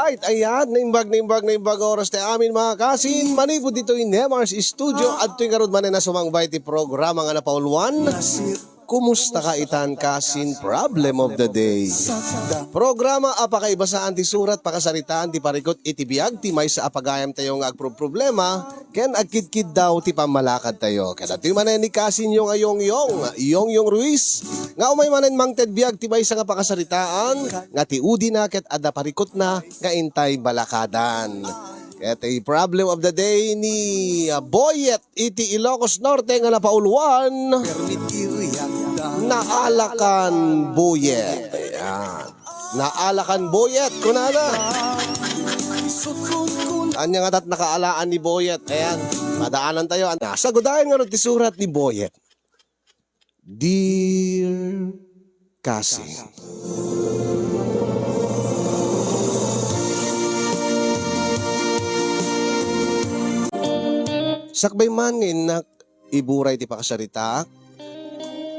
Alright, ayan, naimbag oras tayo amin mga kasin. Manipod dito in Nemars Studio at tuwing karod man na sumangbay ti programa nga na Paul 1. Kumusta ka itan kasin problem of the day? Programa apakaibasaan ti surat pakasaritaan ti parikot iti biag ti may sa apagayam tayo nga problema ken agkidkid daw ti pamalakad tayo. Kada ti manen ni kasin yung Yong Ruiz nga umay manen mangted biag ti may sa nga pakasaritaan nga ti udi na ket adda parikot na nga intay balakadan. Ito yung problem of the day ni Boyet iti Ilocos Norte nga napauluan. Naalakan Boyet. Ayan. Naalakan Boyet. Kunana. Anya nga tat nakaalaan ni Boyet. Ayan. Madaanan tayo. Sagudayan nga rin ti surat ni Boyet. Dear Cassie. Sakbay man nga iburay ti pakasarita.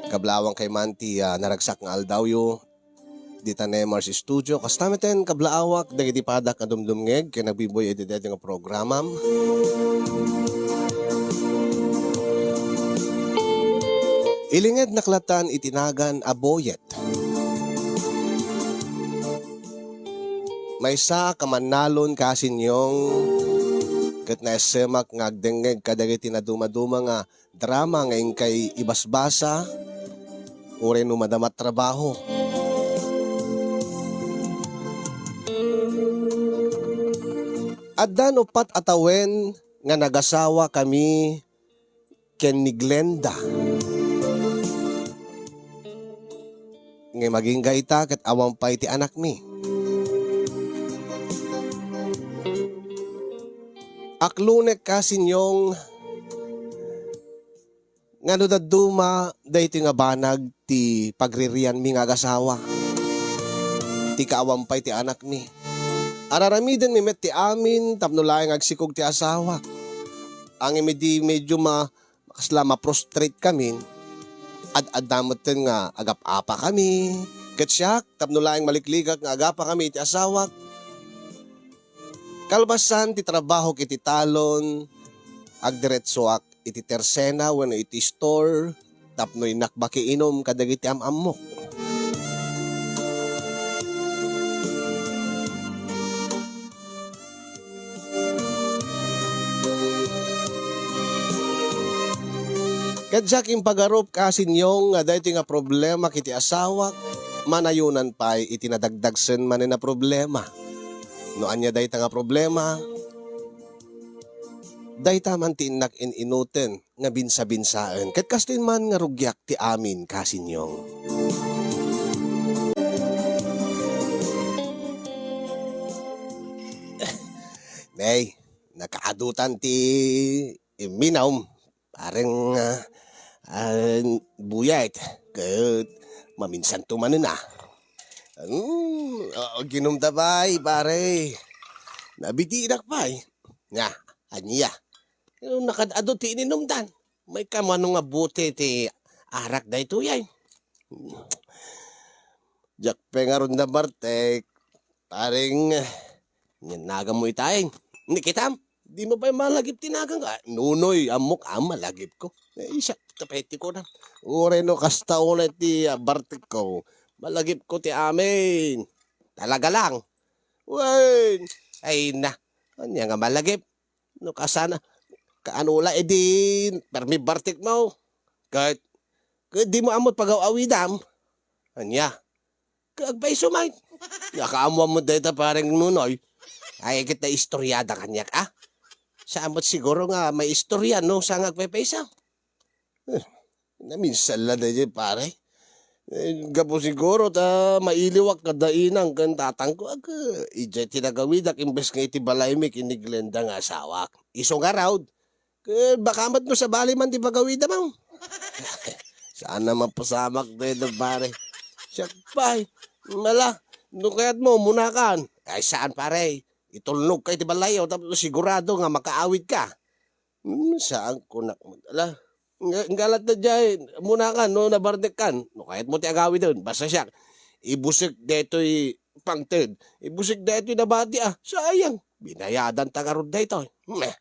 Kablawang kay Manti naragsak nga aldawyo di Nemars Studio. Kastamiten kablaawak dagiti padak nga dumdumngeg kay nagbiboy edited nga programa. Ilinged naklatan itinagan a Boyet. May sa kamanalon kasinyong ket na semak nga agdengeg kadagiti na dumaduma nga drama nga kay ibasbasa ure no madamat trabaho. Addan upat atawen nga nagasawa kami ken ni Glenda. Nga maging gaita ket awang pay ti anak mi. Aklunek kasinyong nga no daduma dahito nga banag ti pagririan mi nga agasawa. Ti kaawampay ti anak mi. Araramiden mi met ti amin tapno laeng agsikog ti asawa. Ang imedi medyo makasla ma-prostrate kami at adamoten nga agap-apa kami. Ketsyak tapno laeng malikligak nga agapa kami ti asawa. Kalbasan ti trabaho iti talon, agdiretsoak iti tersena wenno iti store, tapno inakbaki inom kadagiti amamok. Kadyak yung pagarup kasinyong nga dahito nga problema kiti asawak, manayunan pa'y itinadagdagsen manin na problema. No anya dayta nga problema, dayta man ti inak inuten nga binsa-binsaan. Ket kastoy man nga rugyak ti amin kasinyong. Nay, nakaadutan ti minaw. Parang buyait. Ket maminsan tumanin na. Ginumtabay, pare. Nabitiinak pa eh. Nga, anya. Nakadado ti ininumdan. May kamano nga buti ti arak da ito yan. Jak pengaron na Bartek. Paring, naga mo itayin. Nikitam, di mo pa yung malagip tinagang ka. Nunoy, amok malagip ko. Isa, tapeti ko na. Ure no, kasta ulit ti Bartek ko. Malagip ko ti amin. Talaga lang. Wen. Ay na. Anya nga malagip. No kasana. Kaanula edin. Permi Bartik mo. Kahit di mo amot pag-awidam. Anya. Kagbay sumay. Nakaamuan mo dito parang nunoy. Ay kita istoryada kanyak ah. Sa amot siguro nga may istorya no sa ngagpapaysa. Naminsan lang na dyan pare. Gapo siguro ta mailiwak kadainang kan tatang ko ije tinagawidak imbes nga iti balaymik ini Glenda nga asawak. Iso nga raud. Baka mat mo sa bali man di bagawida mo. Sana mapasamak dito pare. Siyak pay. Mala. No kaya't mo munakan. Ay saan pare? Itulnog kay ti balayaw tapos sigurado nga makaawid ka. Saan ko na ala. Galat na dyan, muna ka, no, nabardek kan. No, kahit mo ti agawi doon, basta siya, ibusik deto'y pangted. Ibusig da ito nabati sayang. Binayadan ta nga rod da ito.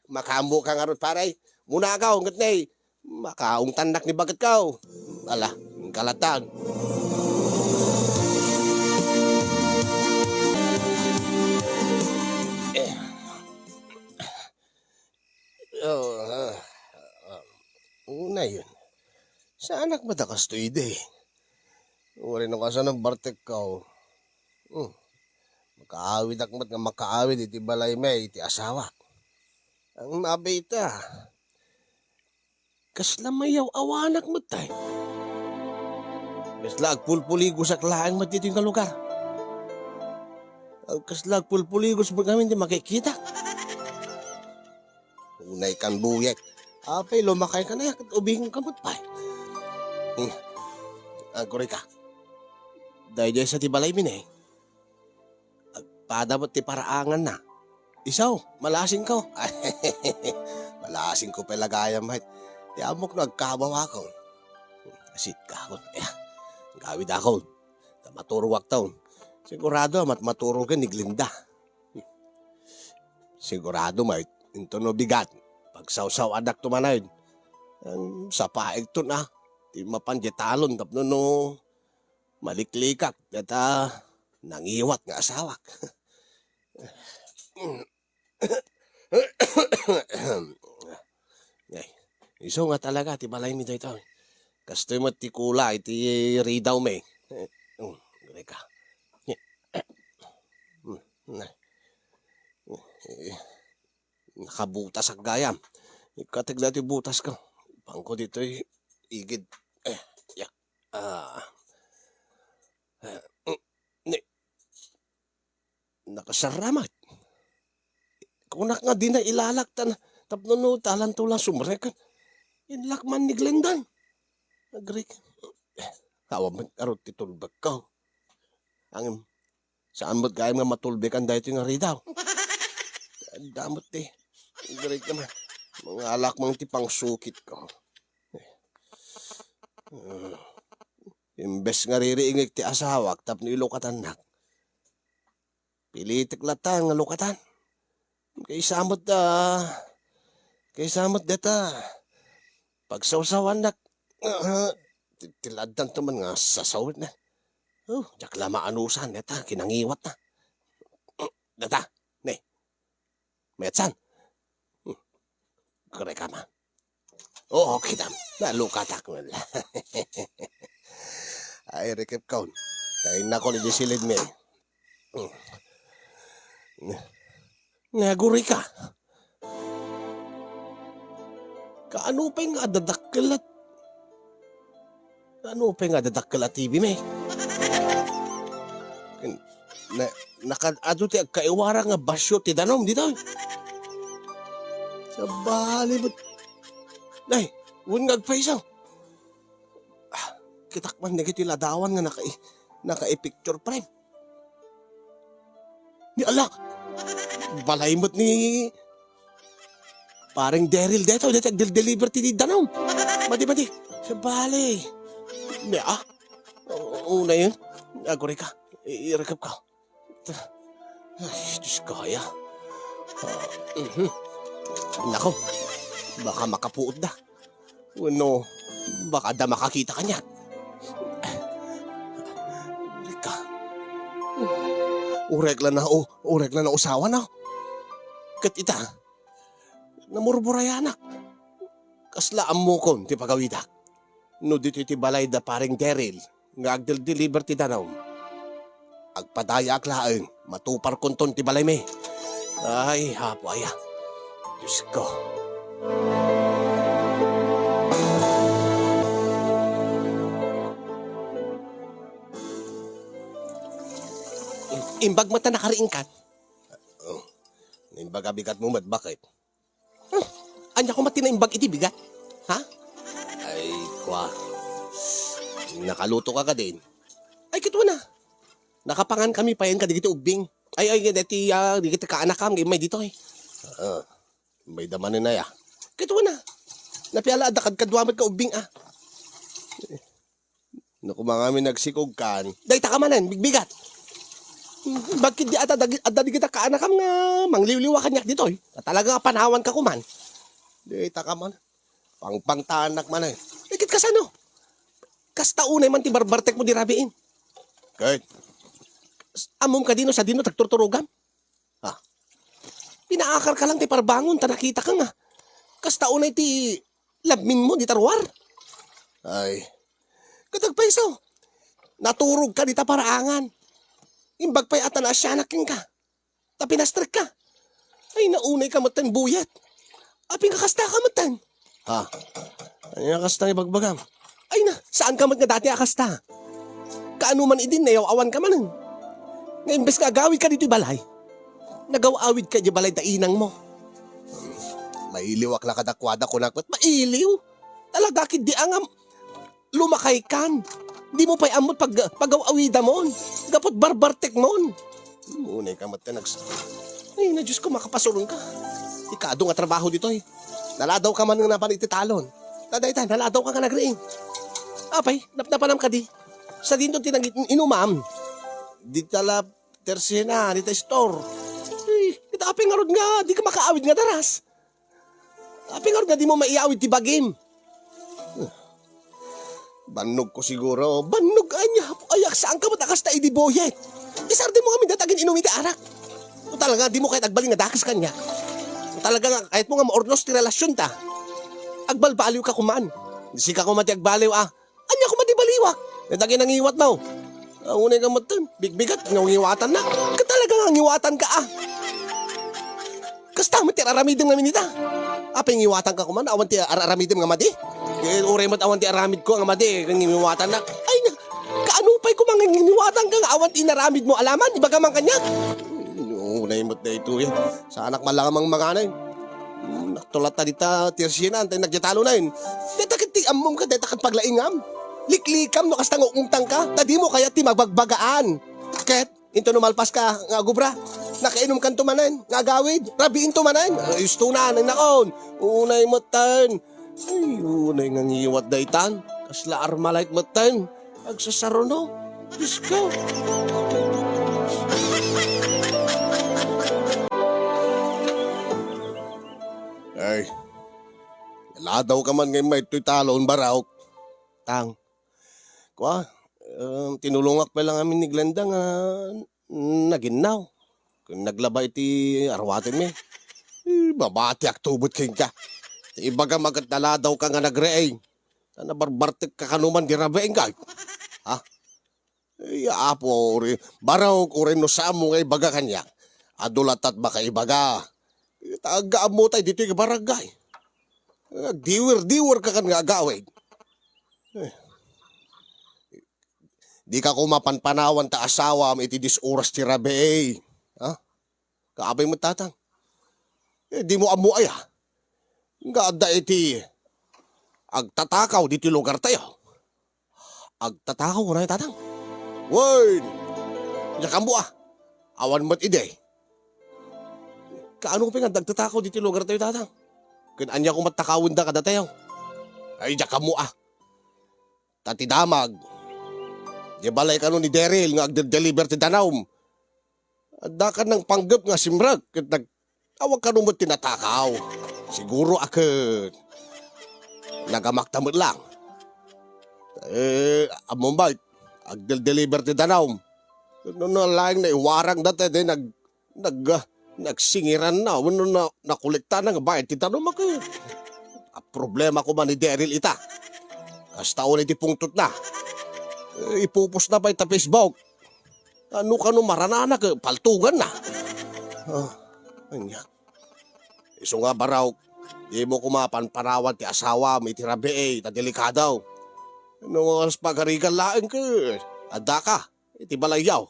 Makambo ka nga rod paray. Muna ka, ungat na makaung tanak ni bagat ka. Ala, kalatan. Una yun. Sa anak madakas to ide. Uri no kasa ng bartek ka. Makaawid akmat nga makaawid iti balay may iti asawa. Ang mabita. Kasla mayaw awanak mo tayo. Kasla agpulpuligo sa klaang mat dito yung lugar. Kasla agpulpuligo sa kami hindi makikita. Unay kan buyek. Apay, lumakay ka na yan. Ubing ka mo't pa. Agkuri ka. Dahil sa tibalay min agpada mo't ti paraangan na. Isaw, malasing ko. Malasing ko palagayam mahit. Di amok na agkabaw ako. Asit ka ako. Gawid ako. Maturuwak taon. Sigurado maturo ka ni Glinda. Sigurado mahit. Ito no bigat. Pagsawsaw adak tumanay. Sa paeg to na. Di mapanjetalon. Tapno no maliklikak. Data nangiwat nga asawak. Iso nga talaga, ti balay mi dito. Kastoy mo ti kula, iti ridaw me. Greka. Nakabutas ang gayam. Ikatigla ti butas ko. Pangko dito igid. Nakasaramat. Kunak nga di na ilalaktan. Tapno no talan tulang sumrekan. Inlakman ni Glendan. Agrek. Kawaman karot titulbag ko. Ang saan mo't kaya nga matulbekan dahil ito nga ridaw. Damot Agrek naman. Mga alak mong tipang sukit ko. Imbes nga ririingig ti asawak tapno ilokatan nak. Pilitik latang nga lukatan. Kaysamot deta. Pagsawsawan nak. Tiladan to man nga sasawit na. Jak lama anusan deta. Kinangiwat na. Deta. Ne. Metsan. Kare ka man. Oo, kita. Nalukatak mo. Ay, rekip kaun. Kain na ko ni Jisilid me. Naguri ka. Kaano pa yung adadakkelat? Kaano pa yung adadakkelat TV me? Nakaado ti kaiwara nga basyo ti danom dito. Sa bali mo. Nay, huwag ngagpaisaw. Kitakman na kitiladawan nga naka-picture frame. Ni alak. Balay mo't ni parang Daryl dito. Dito deliver ti danom. Mati. Sa bali. Una yun. Agore ka. Irekap ka. Ay, Diyos kaya. Nako. Baka makapuot na. Ano, baka da makakita ka niya. Rika. Uregla na usawa na. Kat ita. Namurburaya anak. Kaslaan mo kon ti pagawidak. No dito ti balay da paring Daryl. Nga agdel-deliver ti danaw. Agpadaya aklaeng. Matupar konton ti balay me. Ay, hapo aya. Diyos ko. Imbag mata nakariing ka. Imbag abigat mo mat, bakit? Anya ko mati na imbag iti bigat? Ha? Ay, kwa. Nakaluto ka din. Ay, kito na. Nakapangan kami pa yan ka, di kita ubing. Ay, di kita kaanak ka, may dito may daman na ya. Kito na. Napiala, adakad kadwamat ka ubing Naku mga amin nagsikog kan. Day, takamanan, bigbigat. Bakit di adadi kita kaanakam nga mangliwliwa kanyak dito eh. Talaga nga panawan ka kuman. Di ka man. Pangtanak man eh. Ikit ka sano? Kasta unay man ti barbartek mo dirabiin. Kahit. Amom ka dino sa dino tagturturugam. Ha? Pinaakar ka lang ti parbangon ta nakita ka nga. Kasta unay ti labmin mo di tarwar. Ay. Katagpaiso. Naturog ka di ta paraangan. Imbag pa'y atan asyanaking ka. Tapinastrik ka. Ay naunay ka matan buyat. Aping kakasta ka matan. Ha? Ay nakasta ibagbagam. Ay na, saan ka mat nga dati akasta? Kaano man idin, nayaw-awan ka man. Ngayon bes ka agawid ka dito'y balay. Nagaw-awid ka di balay dainang mo. Mailiw ak lakadakwada ko nakot. Mailiw? Talaga kid di angam. Lumakay kan. Di mo pa'y amot pagaw-awida mon. Gapot barbartek mon. Unay ka mat ka Ay na Diyos ko, makapasulong ka. Ikado nga trabaho dito eh. Naladaw ka man nga napanititalon. Tadaytan, naladaw ka nga nagriing. Apay, napnapanam ka di. Sa dito tinagit inumam. Di tala tersena, di ta store. Ay, kita apay nga rod nga, di ka makaawid nga daras. Apay nga rod nga, di mo maiawid ti bagim. Banog ko siguro. Banog anya. Ayak, saan ka matakas ta idiboyet? Isarde mo kami datagin inumiti arak. O talaga, di mo kahit agbaling nga dakas kanya. Talaga nga, kahit mo nga maornos ti relasyon ta. Agbalbaliw ka kuman. Di ka kumati agbaliw Anya kumati baliwak. Netagin ang iwat mo. Unay ka matan. Bigbigat, ngiwatan na. Talaga nga ngiwatan ka Kasta mo ti aramidin nga minita. Apay ngiwatan ka kuman, awan ti aramidin nga mati. Uray mo't awan ti aramid ko nga mati. Ngiwatan na. Ay na, kaanupay ko mga ngiwatan ka nga awan ti inaramid mo alaman. Ibaga man kanya. Unay mo't na ito yan. Sa anak malamang mga anay. Naktulat na dita, tirsyenan, tayo nagyatalo na yun. Detakit ti amom ka, detakit paglaingam. Liklikam no kastang ungtang ka, tadi mo kaya ti magbagbagaan. Ket, into numalpas ka, nga gubra. Nakainom kan tumanan, nga gawid, rabiin tumanan. Isto na, nakon. Unay matan. Ay, unay nga ngiwat daytan. Kasla armalite matan. Agsasarono. Diyos ko. Ay, ladaw ka man ngayon may ito'y talon baraw. Tang, kwa, tinulungak pa lang amin ni Glenda nga naginaw. Kung naglaba iti arwatin mi, babati aktubot kayo ka. Ibaga magat naladaw ka nga nagreeng. Nabarbartik ka kanuman di rabeeng ka. Ha? Ay, apo, baraw ko rin no sa mo nga ibaga kanya. Adulat at baka ibaga. Tagaan mo tayo dito yung barangay. Diwer ka nga agawin. Di ka kumapanpanawan ta asawa iti disuras ti rabe. Ha? Kaabay mo tatang. Di mo amu aya. Nga adda iti agtatakaw dito lugar tayo. Agtatakaw na tatang. Woy! Yakam mo awan mo't ide. Kaano ko nga dagtatakaw dito lugar tayo tatang? Anya ko matakawin da kada tayo. Ay, diya ka mo Tati damag. Di balay ka ni Daryl nga agde-deliver ti Danawm. Adda ka ng panggap nga simrag. Awag ka mo tinatakaw. Siguro akit. Nagamaktamot lang. Among bait. Agde-deliver ti Danawm. No lang na iwarang dati din nagsingiran na, nakulikta na nga ba, titanong ako. Problema ko man ni Daryl ita. Kasta ulit ipungtot na. Ipupos na pa ita Facebook. Ano ka no maranana ka, paltugan na. Anya. Iso nga baraw, di mo kumapanpanawan ti asawa, may tirabe ta delikadaw. Ano nga pagarigan laeng ka, adda ka, iti balayaw.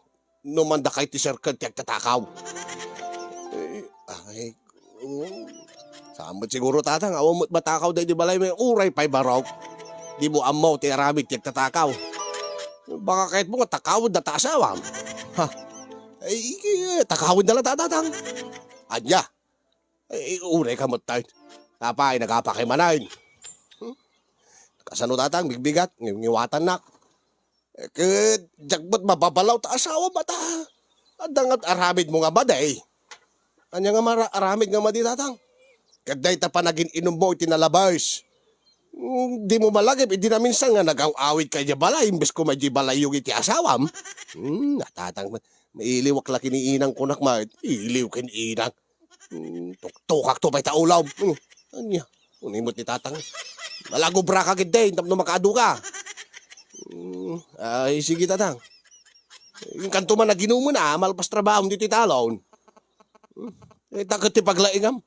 No manda kay ti sirkad ti agtatakaw. Ay, samot siguro tatang, awamot matakaw dahi di balay may uray pa'y baraw. Di mo amaw, ti aramid, ti agtatakaw. Baka kahit mo nga takawid na taasawam. Ha? Ay, takawid na lang tatang. Anya? Ay, uray ka mo tayo. Tapay, nagapakimanayin. Kasano tatang, bigbigat, ngiwatan na. Jagbot mababalaw ta asawa mata. Adangat aramid mo nga ba day? Anya nga aramid nga maditatang. Kaday ta pa naging inom mo itinalabas. Di mo malagip, hindi na minsan nga nag-awit kay di balay, imbes ko may di balay yung iti asawam. Natatang, mailiwak laki ni inang kunak ma, iliw kin inang. Tukak to pa'y taulaw. Anya, unimot ni tatang. Malago bra ka gid tapno makaadu ka. Ay, sige tatang. Yung kanto man na ginumo na, malpas trabaho dito talon. Takot ti paglaingam.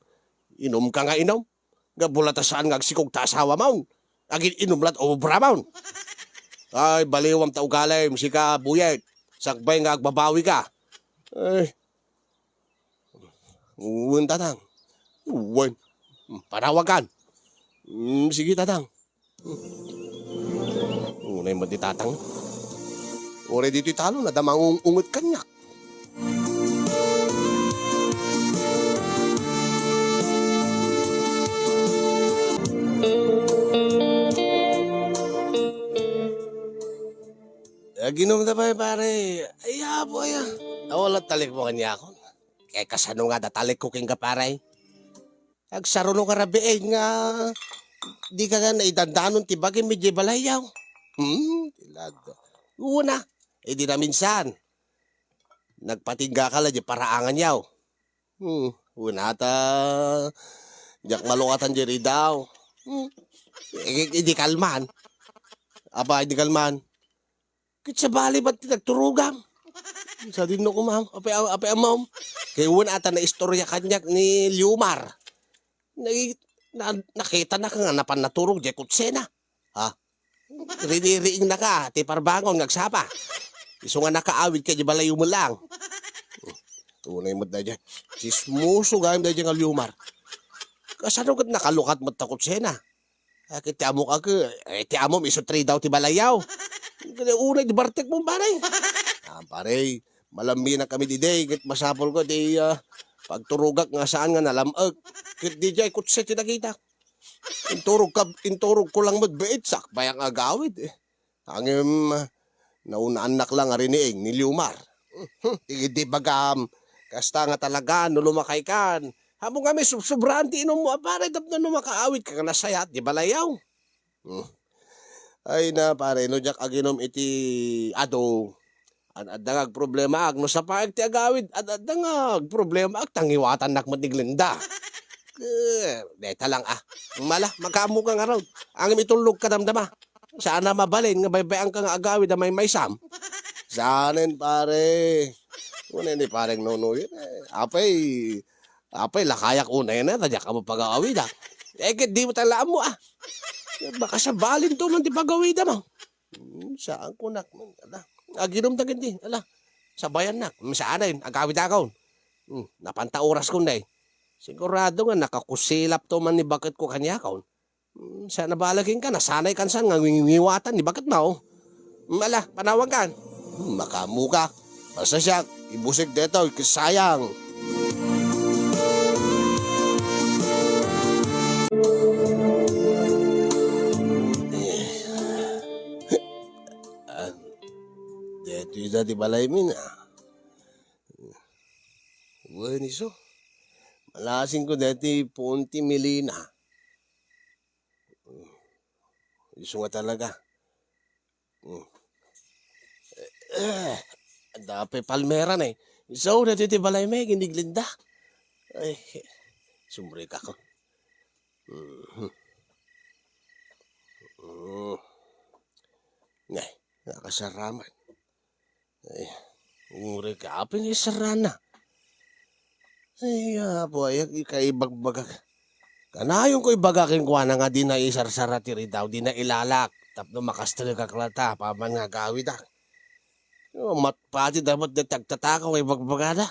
Inom ka nga inom. Gabulata saan nga agsikog ta asawa maun. Agin inumlat o bramaun. Ay, baliwam ta ugalim, sika buyet. Sakbay nga agbabawi ka. Ay. Uwan tatang. Uwan. Panawagan. Sige tatang. Unay mo di tatang. Ore dito talo na damang ungot kanyak. Ginom na pa pare. Ay, po ay. Wala talik mo kanya ako. Kaya kasano nga datalik ko king ka pare. Agsaruno ka rabiin nga. Di ka nga naidandanon tibagin medyo balayaw. Tilad. Una. Di na minsan. Nagpatingga ka lang di paraangan yaw. Una ta. Diyak malungatan diri daw. Hindi kalman. Aba, hindi kalman. Sa bali ba't nagturugam? Sa dinno ko ma'am, apay ma'am. Kaya wala ata na istorya kanyak ni Liumar. Nakita na ka nga napan naturog di kutsena. Ha? Riniriing na ka, ti parbangon ngagsapa. Iso nga nakaawid ka di balayo mo lang. Tunay mo na dyan. Sismuso gayam na dyan nga Liumar. Kasano ka nakalukat mo ta kutsena? Ti amo ka ka, ti amo iso 3 daw ti balayaw. Unay di bartek mong baray. Pare, malami na kami di day. Kit masapol ko di pagturugak nga saan nga nalamag. Kit di jay kutse tinakita. Inturog ko lang madbait sak bayang agawid. Angim naunaanak lang ariniing ni Liumar. Di bagam. Kasta nga talaga no lumakay kan. Habang kami sobrang ti inom mo pare tap na makaawit ka nasayat di balayaw. Ay na pare, no jak aginom iti ado. Adangag problema ag no sa paag ti agawid. Adangag problema ag tangiwatan nak matiglinda. Deta lang Mala, magkamo ka nga raw. Ang itulog ka damdama. Sana mabalin nga baybayang ka nga agawid na may sam. Sanin pare. Una ni pareng nonoy. Apay lakayak unay na. Tadyak ka mo pag-aawid Eket di mo talaan mo Baka sa balin to man ti pagawida mo. Saan ko nak man. Aginom ta ganti. Sabayan nak. Saan na yun. Agawid akaw. Napanta oras ko na Sigurado nga nakakusilap to man ni bakit ko kanya akaw. Sana balagin ka. Nasanay kan saan nga ngingiwatan ni bakit mo. Panawagan. Makamuka. Basta siya. Ibusik dito. Sayang. Dito di balay min Bueno iso. Malasing ko dati Punti Milina. Iso nga talaga. Dapat palmera na Iso dati di balay may giniglinda. Ay, sumrik ako. Ngay, nakasaraman. Ay, uri ka apin sarana. Ay, po ay ikaibagbaga. Kanayon ko ibagakin ko na nga di na isarsarati rin daw, di na ilalak. Tapno makastali ka klata, paman nga gawid Matpati dapat nagtagtatakaw kay bagbagada.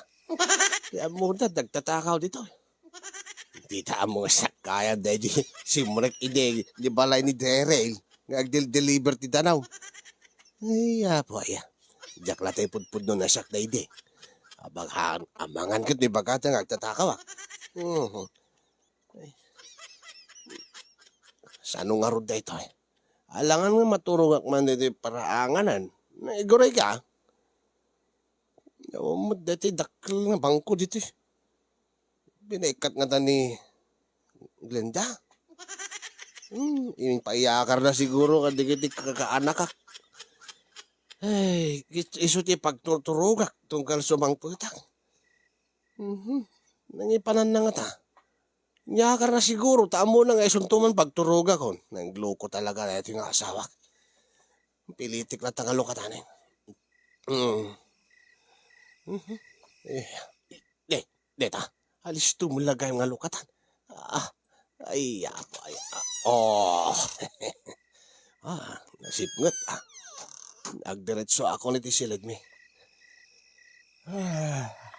Kaya muna nagtatakaw dito. Di ta mo nga sakaya dahil simrek ide, di balay ni Daryl. Nag-deliver ti Danaw. Ay, po ay. Diyak latay pudpud no nasak na ide. Amangan ko di bagata nga agtatakaw Sano nga ron da ito Alangan nga maturong man dito paraanganan. Naiguray ka. Yawan mo dati dakil nga bangko dito. Binaikat nga ta ni Glenda. Iming paiyakar na siguro kadigiti kakaanak ka. Ay, iso ti pagturturugak tungkal sumang putak. Nangipanan na nga ta. Nyakar na siguro, tamo na nga isuntuman pagturuga ko. Nangloko talaga na ito yung asawa. Pilitik na tangalo ka tanin. Deta, alis tumulagay nga lukatan. Nasipngot. Nagdiretso ako niti silid mi.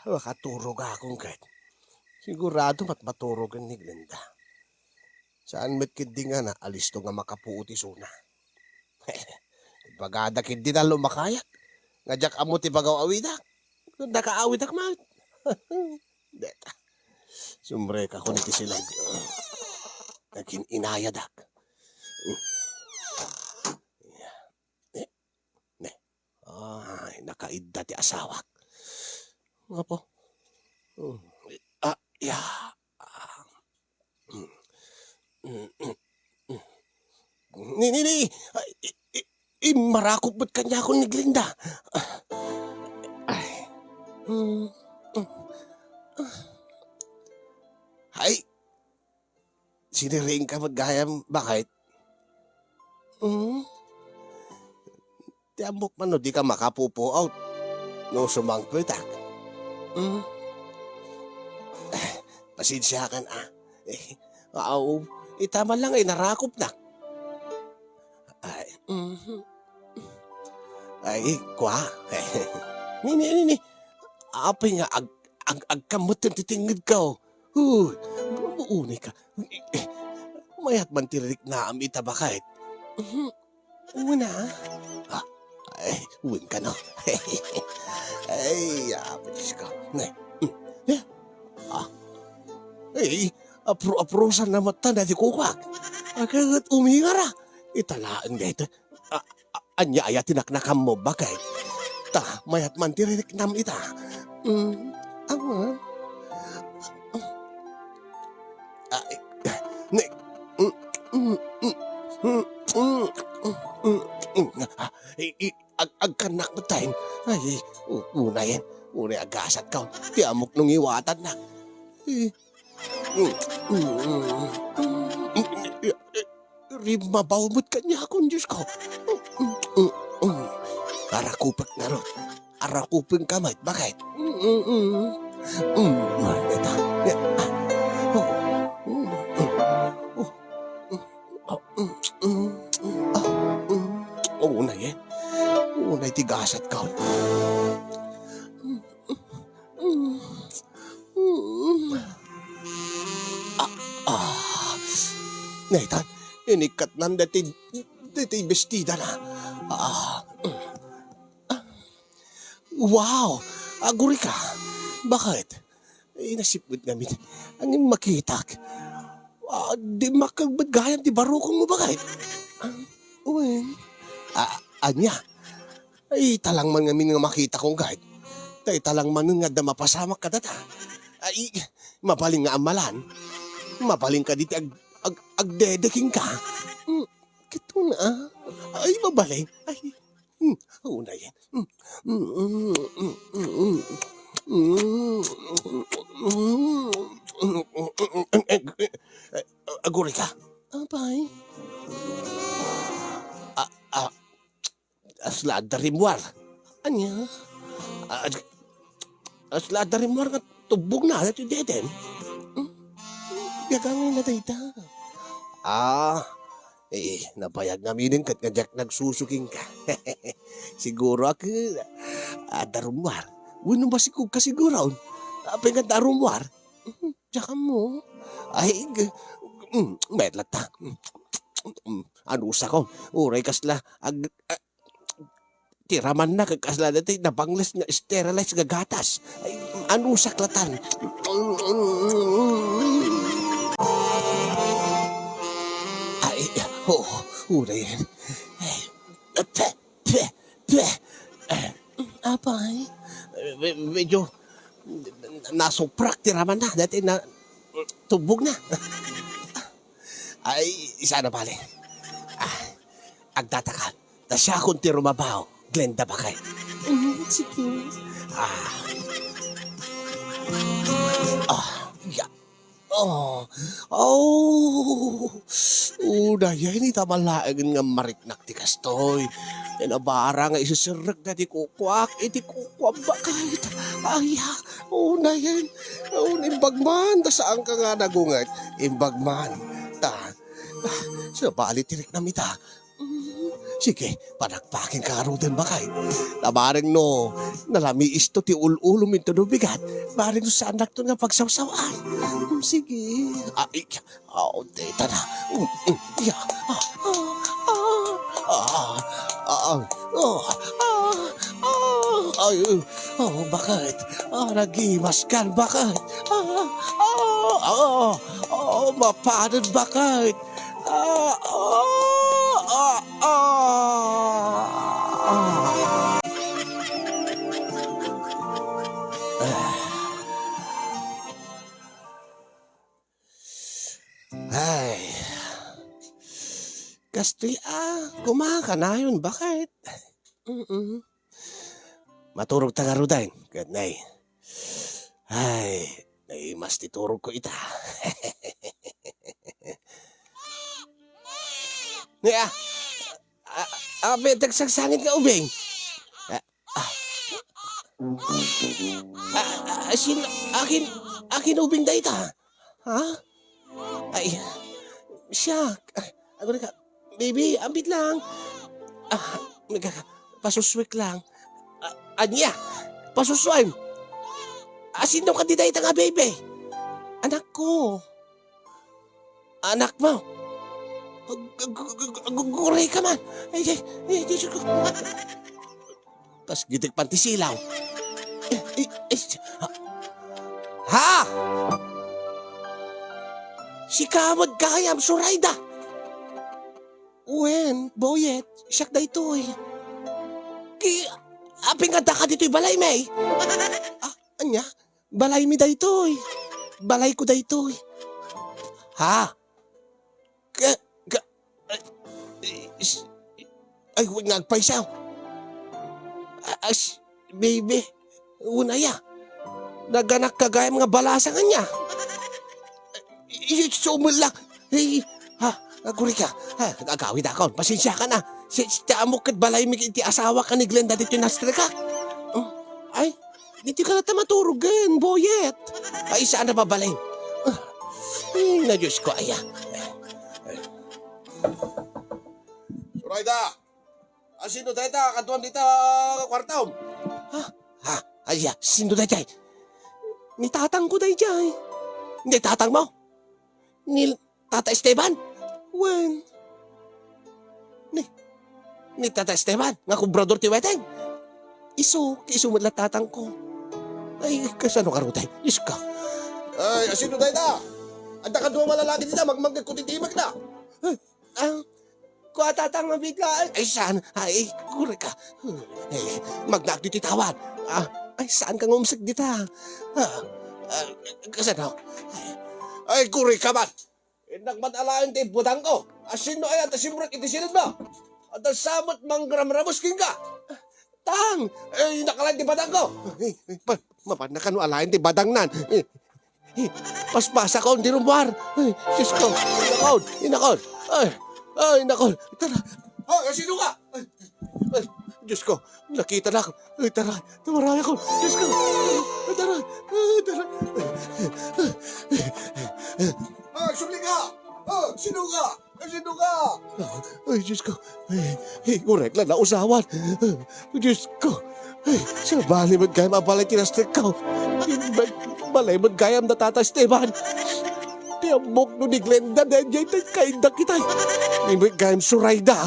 Makaturog akong kahit. Sigurado matmaturogan ni Glenda. Saan met kindi nga na alis to nga makapuuti suna. Bagada kindi na lumakayak. Ngajak amo ti bagaw awidak. Nakaawidak maut. Deta. Sumre ka ko niti silag. Naging inayadak. Nakaidda ti asawak. Nga po. Ni. Marakot ba't kanya ako ni Glenda? Ay. Siniring ka magayam. Bakit? Tiambok man no, di ka makapupo out. No sumangpitak. Pasensya kan itama lang ay narakop na. Kwa. Ni. Apay nga agkamot ang titingid ka. Uunay ka. Mayat man tiririk na amita bakit? Una. Uwin ka no. Apis ka. Aprosan na mata na di kukwak. Agad umingara. Italaan dito. Anya aya tinaknakam mo bakit? Ta, mayat man tiririk nam ita. Ama. Agkanak mo tayo. Ay, unayin. Unay agasat ka. Tiamok nung iwatan na. Rimabaw mo't kanya akong Diyos ko. Arakupak na ron. Arakupin kamay. Bakit? Ito. Unay yan. Unay tigasat ka. Naitan, inikat nan dati bestida na. Wow! Aguri ka. Bakit? Nasipod namin. Ang makitak. Di makagbagayam ti barukong mo bakit? Uwin. Anya? Ay, talang man ngamin nga makita kong kahit. Tay talang man nga da mapasamak ka data. Ay, mapaling nga amalan. Mapaling ka diti agdedeking ka. Kito na. Ay, mabaling. Ay, una yan. Aguri ka. Abay. Asla darimwar. Anya? Asla darimwar nga tubog na ito deden. Gagawin na tayo. Nabayag namin kat nga jak nagsusuking ka. Siguro ako, darumwar. Wino ba si Kug ka siguro? Apay nga darumwar? Tsaka mo. Ay, medlat ta. Ano sa ko? Uray kasla, tiraman na kakasla dati na bangles nga sterilize nga gatas. Ay, ano sa klatan? Uray yan. Apay, medyo nasuprak tiraman na. Dati na tubog na. Ay, isa na pala. Agtatakan. Na siya kung tirumabaw. Glenda ba kayo? Sige. Yeah. Oh. Una yan, itamalain nga mariknak ti kastoy. Nabara nga isusirag na di kukwak, di kukwak ba kahit. Una yan. Imbagman, ta saan ka nga nagungat? Imbagman, ta. Sa bali tirik na mita. Sige, panakpakin ka aro din ba kay? Tabaring no, nalami isto ti ul-ulo minto no bigat. Baring no saan nakto nga pagsawsawan. Sige. Teta na. Bakit? Nagimas kan, bakit? Mapanod, bakit? Ay. Kastoy kumaka na yun, bakit? Maturog tagarudain, ganay. Ay, mas titurog ko ita. Nga, tagsagsanit ka ubing. Akin ubing da ita. Ha? Ay, siya. Ako na ka, baby, ambit lang. Pasuswik lang. Anya, pasuswim. Sino ka di da ita nga, baby? Anak ko. Anak mo. Guray ka man. Diyos ko. Pas gitig pantisilaw. Ha? Si kamod kayam surayda. Wen, boyet, siyak da ito'y. Aping kanta ka dito'y balay, may. Anya? Balay mi da ito'y. Balay ko da ito'y. Ha? Ay, huwag nagpaisaw. Baby, unaya. Naganak kagaya mga balasa nga niya. Sumul lang. Aguri ka. Agawid ako. Pasensya ka na. Amok kat balay mi iti asawa ka ni Glenda dito nastra ka. Ay, dito ka na tamaturugin, boyet. Ay, saan na babalay? Ay, na Diyos ko, aya. Surayda! Sino tayo ta? Katuan dito kwartaw. Aya, sino tayo tayo? Ni tatang ko tayo tayo. Ni tatang mo? Ni Tata Esteban? Wen? Ni Tata Esteban? Nga kubrador ti weteng? Iso mo lang tatang ko. Ay, kasano ka rin tayo? Diyos ka. Ay, sino tayo ta? Anda ka duwa malalaki dito, magmagkakutitibag na. Kuha tatang mabiglaan. Ay, saan? Ay, kuri ka. Ay, magnagdititawan. Ay, saan ka ngumsik dita? Kasano? Ay, kuri ka man. Nagmatalaan ti butang ko. Sino ay at simurek iti sinid mo? At samot mangramramos king ka. Tang! Ay, nakalain ti batang ko. Mapan na kanu alain ti batang nan. Paspasa ko, hindi rumbar. Ay, Diyos ko. Inakon. Ay, nakol. Tara. Sino ka? Ay, Diyos ko. Nakita na ako. Ay, tara. Tumaray ako. Diyos ko. Ay, tara. Sumli ka. Sino ka? Sino ka? Ay, Diyos ko. Ay, urek lang na usawan. Diyos ko. Ay, sa bali man kaya mabalay tinastik ka. Balay man kaya na Tata Esteban. Tiambok no ni Glenda na dyan tayo kainda kita. May kayang surayda.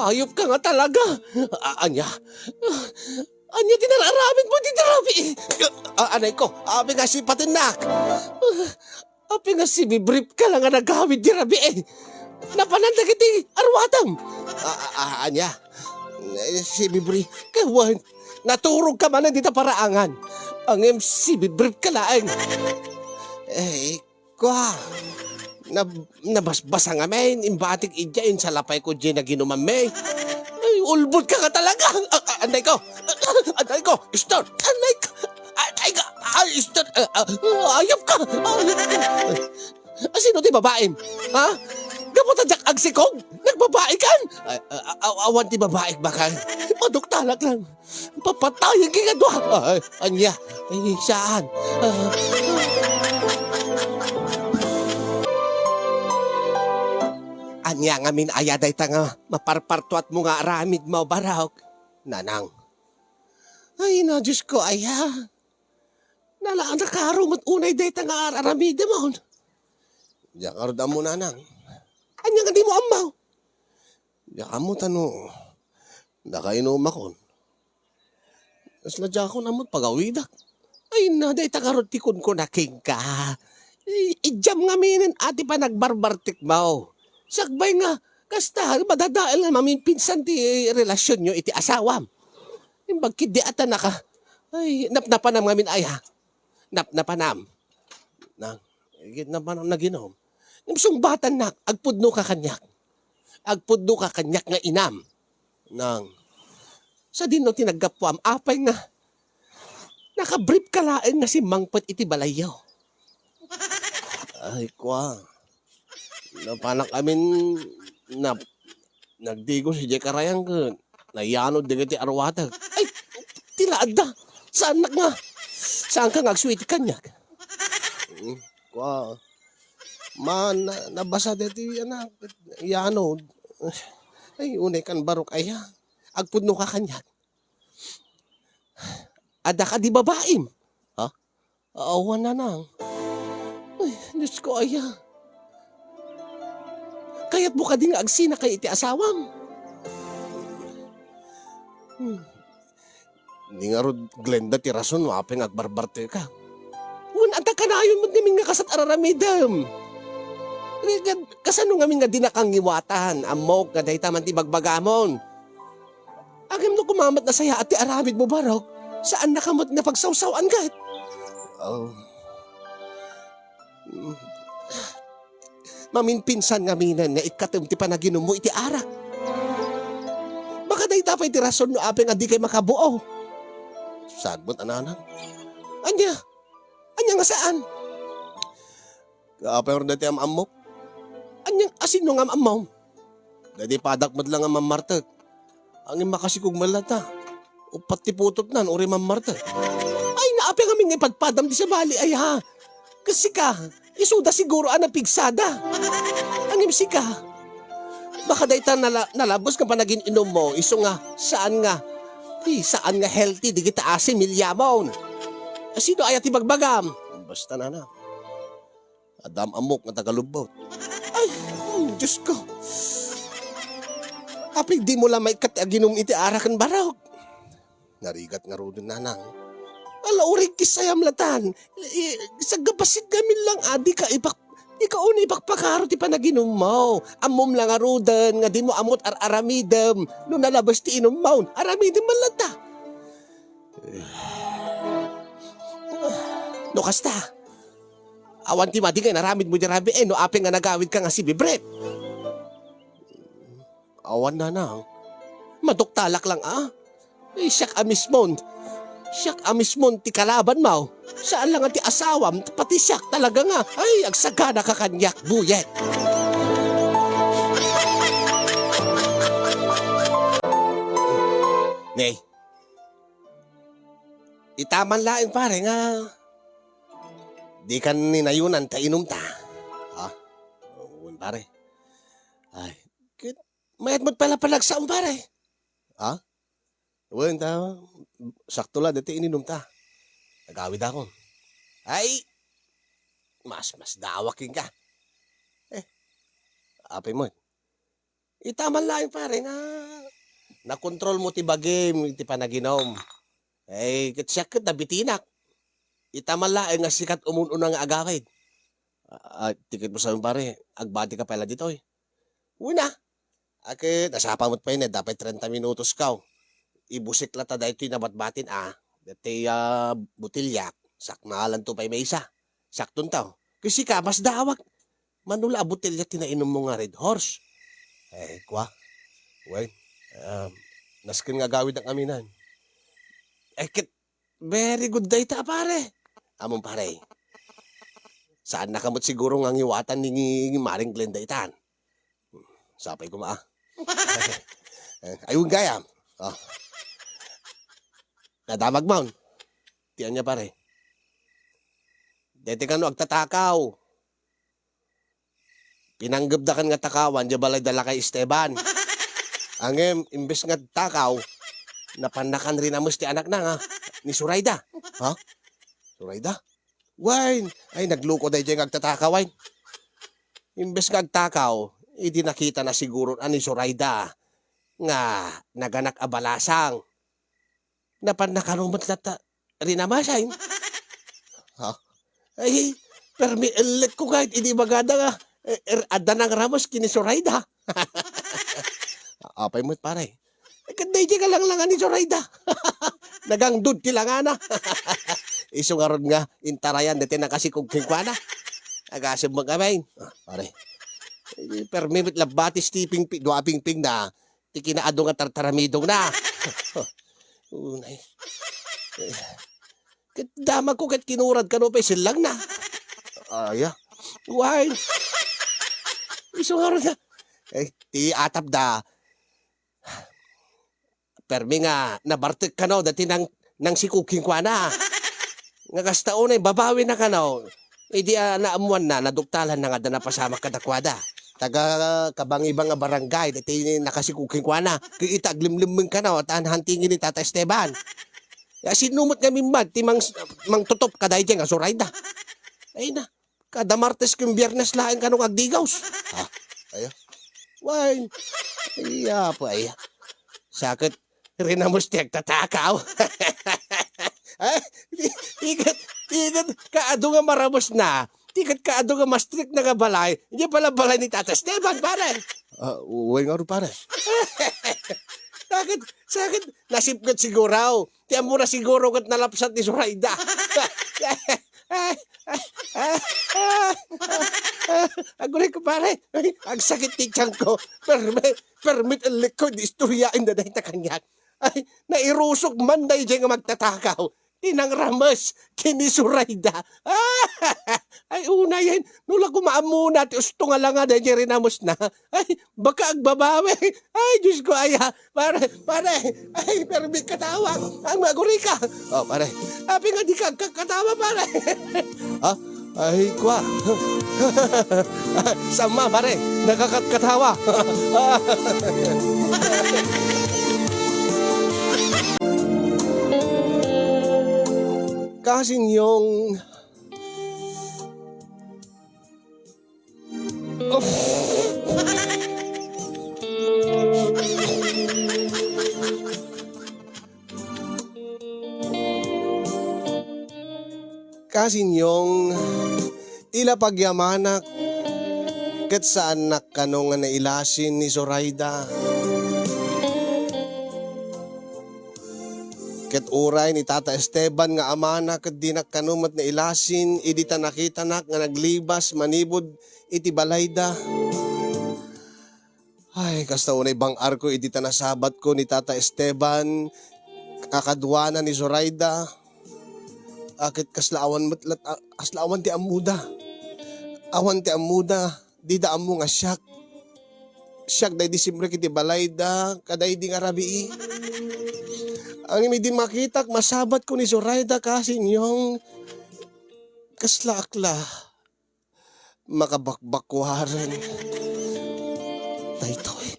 Ayop ka nga talaga. Anya, Anya tinararamid mo, titirabi. Anay ko, abi nga si Patinak. Abi nga si Bibrip ka lang nga nagawid tirabi eh. Napananda kiti arwatam. Anya, si Bibri, kawan, naturog ka man na dita paraangan. Ang MC Bibrip ka lang. Kwa, nabasbasa nga men, imbatik idyain sa lapay ko dyan na ginuman me. Ay, ulbod ka talaga. Anday ko, start, anday ka, start, ayop ka. Sino ti babae? Ha? Dapat adyak agsikog, nagbabae kan? Awan ti babae baka, paduktalak lang. Papatayan kigadwa. Anya, saan? Anya nga min ayaday ta nga maparpartuat mo nga aramid mo barawk. Nanang. Ay na, Diyos ko, aya. Nalaan na karumot unay day ta nga aramid mo. Diyan karoda mo, nanang. Anya nga di mo amaw. Diyan ka mo tanong. Nakainom ako. Tapos nadya ako namot pagawidak. Ay na, day ta karot tikon ko na king ka. Ijam nga minin ati pa nagbarbartik mo. Sakbay nga, kasta, madadaal nga maminpinsan ti relasyon nyo iti asawam. Yung bagkid di ata naka, ay, napnapanam nga min ay ha. Napnapanam. Napnapanam na ginom. Yung sungbatan na, agpudno ka kanyak. Agpudno ka kanyak nga inam. Nang, sa dino tinaggapuam, apay nga, nakabrief ka lain nga si Mangpet iti balayaw. Ay, kwa. Napanak amin na nagdigo si Jekarayang ka. Nayanod din iti arwatag. Ay, tilaad na. Saan na nga? Saan ka nga-sweet kanyak? Kwa. Man, nabasa dito anak. Yanod. Ay, unay kan barok aya. Agpudno ka kanyak. Ada ka di babaim. Ha? Awan na nang. Ay, Diyos ko aya. Kaya't buka din nga agsina kay iti asawam. Hindi nga rod Glenda ti rason wapeng agbarbarte ka. Anta ka na yun magnamin nga kasat araramidam. Kasano ngamin nga dinakangiwatan, amok nga dahi taman ti bagbagamon. Agam no kumamat na saya at ti aramid mo barok, saan nakamot na pagsawsawan gat? Maminpinsan nga minan na ikatum ti panaginom mo iti arak. Baka dahi tapay ti rason no apeng nga di kay makabuo. Saan mo't ananang? Anya nga saan? Kaapay rin dati am amok. Anyang asino nga amaw? Dadi padakmat lang ang mamartag. Ang makasikog malata. O pati putot nan, uri mamartag. Ay, naapay nga ming ipadpadam di sa bali ay ha. Kasi ka, isuda siguro ang pigsada. Ang imsi ka. Baka dahi ta nalabos ka pa naging inom mo. Iso nga, saan nga? Saan nga healthy, di kita asim, milyamon. Sino ayat ibagbagam? Basta na. Adam amok nga tagalubot. Ay, Diyos ko. Apig di mo lang may katiaginom iti arakan barok. Narigat nga ro dun nanang. Alaurig kisayam latan. Sa gabasit gamin lang adi ka ikaw na ipakpakaro ti panaginom mo. Amom lang arudan nga di mo amot aramidem. No nalabas ti inom mo, aramidem malata. No kasta. Awan ti madi nga naramid mo di rabi no apeng nga nagawid ka nga si Bibret. Awan na. Maduktalak lang siyak amismon ti kalaban mo. Saan lang ti asawam, pati siyak talaga nga. Ay, agsagana ka kanyak, buyet. Nay, itaman laing pare nga. Di ka ninayunan ta inom ta. Ha? Oo, pare. Ay, mayat mo't pala palagsaon pare. Ha? Uwan ta, sakto la dati ininom ta. Nagawid ako. Ay, mas dawakin ka. Apay mo. Itaman lang pare nga. Nakontrol mo ti bagim, ti panaginom. Siya kat nabitinak. Itamala nga sikat umununa nga agawid. Tikit mo sa pare, agbati ka pala dito eh. Una, akit, nasapa mo't pa yun dapat 30 minutos ka. Ibusik lata da ito'y nabatbatin Dati butilyak, sakmalan to pa'y may isa. Saktun tao. Kasi ka, mas dawag. Manula butilyak tinainom mo nga Red Horse. Kwa. Well, naskin nga gawid ang aminan. Kit, very good day ta pare. Amon pare. Saan nakamot siguro nga ngiwatan ni Maring Glenda itan? Sapay ko Ayun gaya. Nadamag maun. Tiyan niya pare. Dete ka no agtatakaw. Pinanggabdakan nga takawan, di balay dala kay Esteban. Ang imbes nga takaw, napanakan rin amos ti anak na nga, ni Surayda. Surayda? Wine! Ay, nagluko dahil dyan agtatakaw, wine. Imbes nga agtakaw, hindi nakita na siguro ani Surayda nga naganak abalasang. Napanakarumat lata rin amasay. Ay, permi elit ko kahit hindi maganda nga. Adanang ramos kini Surayda. Apay mo't pare. Kanday di ka lang ni Surayda. Nagang dud tilangana. Iso nga ron nga, intarayan dati na kasi kung kingkwana. Agasib mo kamay. Pare. Permimit labatis tiping duaping ping na tikinaado nga tartaramidong na. Unay. Dama ko kat kinurad ka no pa silang na. Why? Iso nga ron nga. Ti atap da. Permi nga, nabartik ka no, dati nang sikuking kwa na. Nga kastaon ay babawi na ka no. Di naamuan na, naduktalan na nga da napasama ka dakwada. Taga kabang-ibang nga barangay, dati nakasikuking kwa na. Kaya itaglimliming ka no, at hantingin ni Tata Esteban. Sinumot nga mimad, ti mang tutop ka dahil dyan nga Surayda. Ay na, kada Martes kung Biyernes laing ka nung agdigaws. Ayo. Why? Iya po, ay. Sakit. Rinamos tiyag tatakaw. Tigat kaado nga maramos na. Tigat kaado nga mas strict na nga balay. Hindi pala balay ni Tata Esteban, pare. Uway nga rin, pare. Sakit. Nasipgat siguro. Tiyan mo na siguro kat nalapsat ni Surayda. Agulay ko, pare. Ang sakit ni tiyang ko. Permit ang likod. Istoryain na dahil takanyak. Ay, nairusok man dahil dyan nga magtatakaw. Tinang ramas, kini Surayda. Ay, una yan. Nula kumaan muna, usto nga lang nga dahil dyan rinamos na. Ay, baka agbabawi. Ay, Diyos ko, pare, ay, permit katawa. Ang maguri ka. Pare, api nga di ka katawa, pare. Ay, kwa. Sama, pare, nakakatawa. Kasing yung... Kasing yung... Tila pagyamanak kat sa anak kano nga nailasin ni Surayda. Ket uray ni Tata Esteban nga amana ket di nakanumat na ilasin, idi ta nakita nak nga naglibas manibod iti balayda. Ay, kasta unay bang arko idi ta nasabat ko ni Tata Esteban, kakadwana ni Surayda. Akit kaslaawan matlat aslaawan ti amuda. Awan ti amuda, di da amu nga siyak. Siyak day Disyembre kiti balayda, kaday di nga rabii. Ang imi din makitak, masabat ko ni Surayda kasi yung kaslakla makabakbakwaran. Daytoy.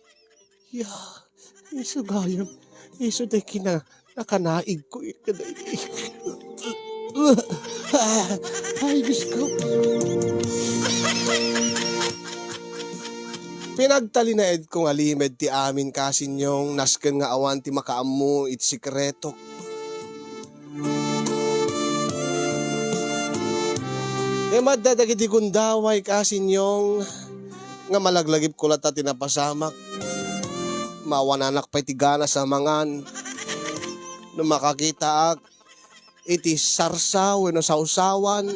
Iso gayam. Iso day nakanaig ko. Ay, Diyos ko. Pinagtalinaed kong alimed ti amin kasin yung nasken nga awan ti makaamu iti sikreto. E madadagiti kundaway kasin yung nga malaglagip ko lata tinapasamak. Mawananak pa'y tigana sa mangan. Nung makakita ak, iti sarsaw, no sausawan.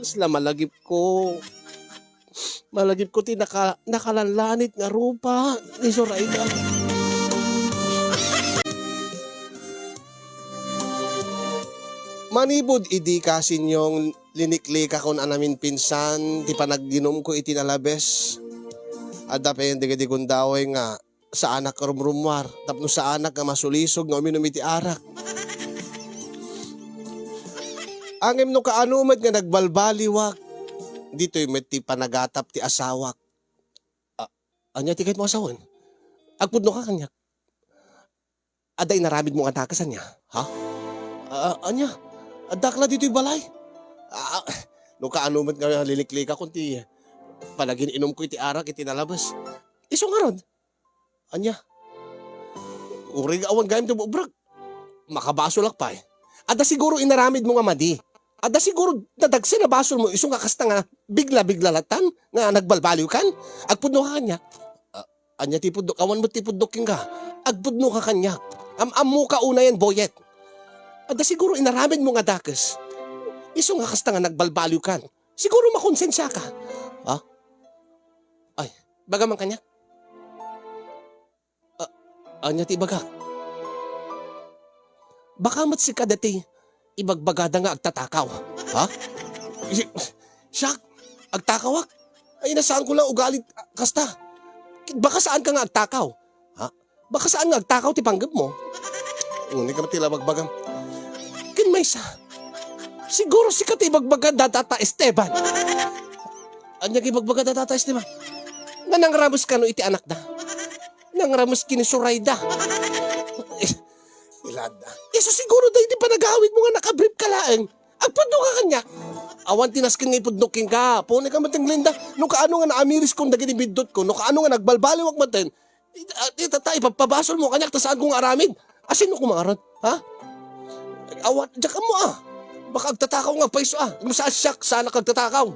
Sila malagip ko. Malagip ko ti nakalanlanit nga rupa ni Zoraida. Manibod idi kasin yung liniklika kon anamin pinsan, ti panagginom ko iti nalabes. Adda pa yung digiti kundaway nga sa anak rumrumwar, tapno sa anak nga masulisog nga uminom iti arak. Angem no kaanumad nga nagbalbaliwak, dito'y met ti panagatap ti asawak. Anya ti kahit mo asawan? Agpudno ka kanya. Aday naramid mo nga takasan niya, ha? Anya? Adakla dito'y balay. No kaanumat nga liliklika kung ti palagin inom ko iti arak iti nalabas. Iso nga ron. Anya? Urig awan gayam ti bubrag. Makabaso lak pa eh. Ada siguro inaramid mo nga madi. Ada siguro nadagsin na basol mo iso nga kasta nga bigla-bigla latan nga nagbalbaliw kan. Agpudno ka kanya. Anya ti pudok, awan mo ti pudoking ka. Agpudno ka kanya. Amu ka una yan boyet. Ada siguro inaramid mo nga dakes. Iso nga kasta nga nagbalbaliw kan. Siguro makonsensya ka. Ha? Ay, baga man kanya? Anya ti baga? Baka mat si kadati ibagbagada nga agtatakaw. Ha? Siyak, agtakawak? Ay, nasaan ko lang ugalit kasta. Baka saan ka nga agtakaw? Ha? Baka saan nga agtakaw ti panggap mo? Hindi ka matila bagbagam. Maysa. Siguro si katibagbaga datata Esteban. Anya kibagbaga datata Esteban. Nga nangramos ka no iti anak da. Nangramos kini Zoraida. Ilada. Iso siguro da hindi pa nagawid mo nga nakabrief ka laeng. Agpudno ka kanya. Awan tinaskin nga ipudnokin ka. Pune ka matang Linda. No kaano nga naamiris kong dagini bidot ko. No kaano nga nagbalbaliwag matin. Itatay papabasol mo kanya. Tasaan kong aramid. Asino ko maaran? Ha? Awat, diyan ka mo Baka agtatakaw nga paiso Sa asyak, sana kagtatakaw.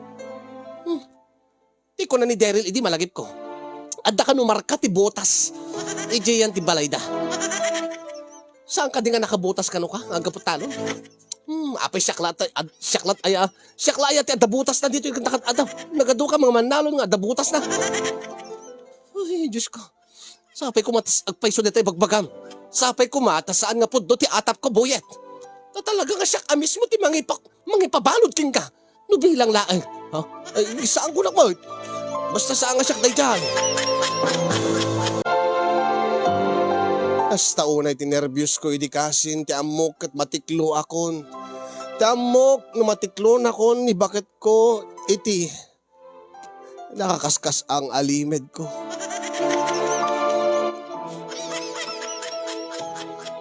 Iko na ni Daryl, idi malagip ko. Adda ka numarka ti botas. Ije yan ti balayda. Saan ka di nga nakabotas ka no ka? Ang kaputalo? Apay syaklat aya ti adabutas na dito yung adaw. Nagado ka mga manalon nga adabutas na. Ay, Diyos ko. Sapay kumatas agpaiso na tayo bagbagam. Sapay kumatas saan nga puddo ti atap ko boyet. Talaga nga siya mismo ti mangipabalod king ka. No bilang laeng. Ha? Ay, saan ko nakmahit? Basta saan nga siya day dyan. Hasta unay tinervyos ko idi kasin ti amok at matiklo akon. Ti amok no matiklo na kon ni bakit ko iti nakakaskas ang alimed ko.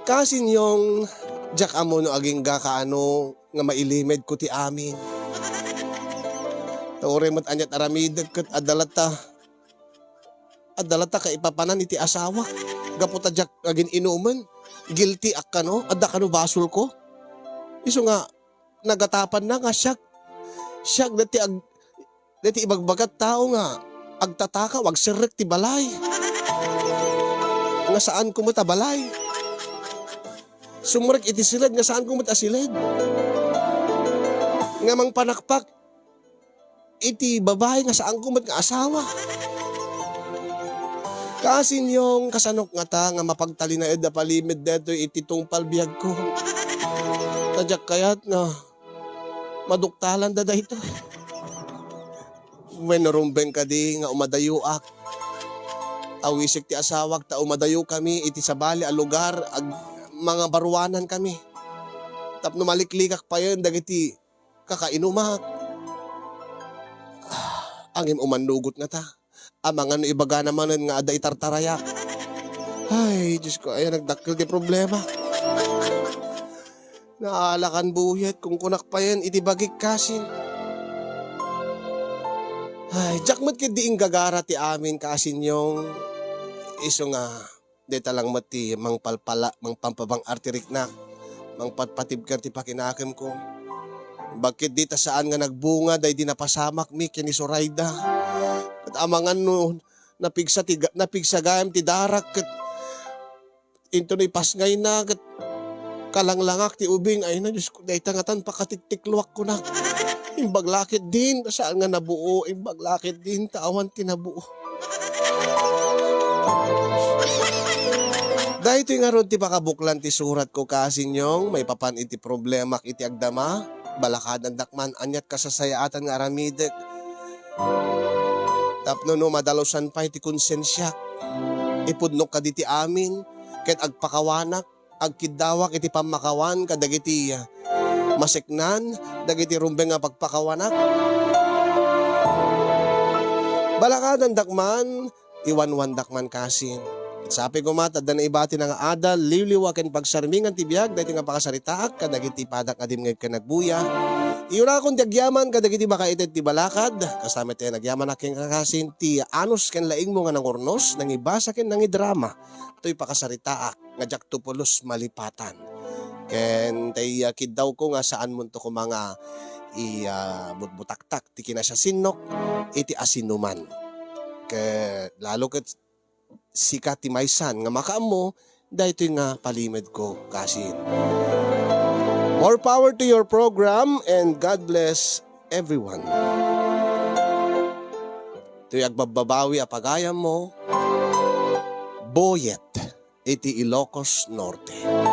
Kasin yung jak amo no aging ga kaano nga mailimed ko ti amin. Taore mat anyat aramid ket adalata ka ipapanan iti asawa. Gaputa jak agin inuman. Guilty ak kano adda kano basol ko. Isu nga nagatapan na nga siyak. Siyak dati ibagbagat tao nga agtataka wag sirrek ti balay. Nga saan ko mo ta balay? Sumurek iti silid nga saan kumot asilid. Nga mang panakpak iti babae nga saan kumot nga asawa. Kasin yung kasanok nga ta nga mapagtalinaed na palimid deto iti tungpal biyag ko. Tadyak kayat na maduktalan da ito. When narumbeng ka di nga umadayuak. Awisik ti asawak ta umadayo kami iti sabali a lugar mga baruanan kami. Tapno maliklikak pa yun, dagiti kakainumak. Angin umanugot nga ta. Amangan no ibaga naman nga ada itartarayak. Ay, Diyos ko, ay nagdakil di problema. Naalakan buhit kung kunak pa yan, itibagik kasin. Ay, jakmat kadiing gagara ti amin kasin yung iso nga. Deta lang mati mang palpala, mang pampabang artirik na. mangpatpatib ka ti pakinakem ko. Bakit di ta saan nga nagbunga day di napasamak mi kini Sorayda. At amangan no napigsagayam ti darak ket into ni pasngay na ket kalanglangak ti ubing ay na Diyos ko day tangatan pakatiktikluak ko na. Imbag lakit din saan nga nabuo, imbag lakit din taawan ti nabuo. Dahil ito nga ron ti pakabuklan ti surat ko kasinyong may papan iti problema iti agdama, balakadan dakman anyat kasasayaatan nga aramidek. Tapno no madalosan pa iti konsensyak, ipudnok ka diti amin, ket agpakawanak, agkidawak iti pamakawan kadagiti maseknan, dagiti rumbeng nga pagpakawanak. Balakadan dakman, iwanwan dakman kasin. Sabi ko mata, dan ibati na nga adal, liwliwaken pagsarmingan ti biyag, dahil nga pakasaritaak, kadagiti padak adim nga kanagbuya. Iura akong nagyaman, kadagiti makaited ti balakad, kasama tayo nagyaman aking kakasin, ti anos ken laing mo nga nangurnos, nang ibasa ken nang idrama, ito'y pakasaritaak, nga jak tupulos malipatan. Ken tay kidaw ko nga saan mo to ko mga butbutaktak, ti kinasya sinok, iti asinuman. Lalo ket sikat ti maysan nga makaammo dahito nga palimed ko kasin. More power to your program and God bless everyone. Ito'y agbababawi apagayam mo, Boyet, iti Ilocos Norte.